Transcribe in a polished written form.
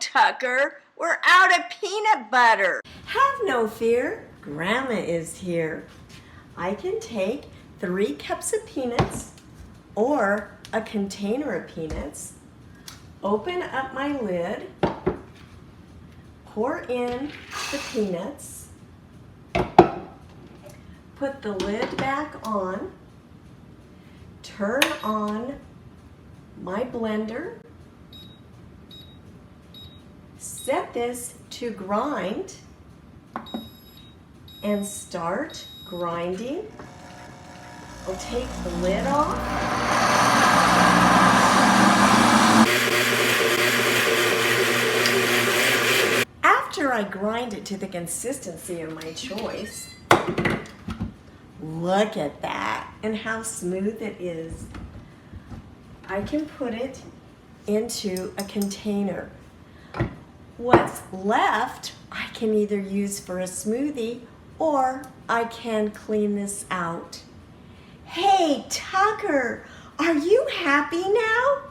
Tucker, we're out of peanut butter. Have no fear, Grandma is here. I can take 3 cups of peanuts or a container of peanuts, open up my lid, pour in the peanuts, put the lid back on, turn on my blender, set this to grind, and start grinding. I'll take the lid off. After I grind it to the consistency of my choice, look at that and how smooth it is. I can put it into a container. What's left, I can either use for a smoothie or I can clean this out. Hey, Tucker, are you happy now?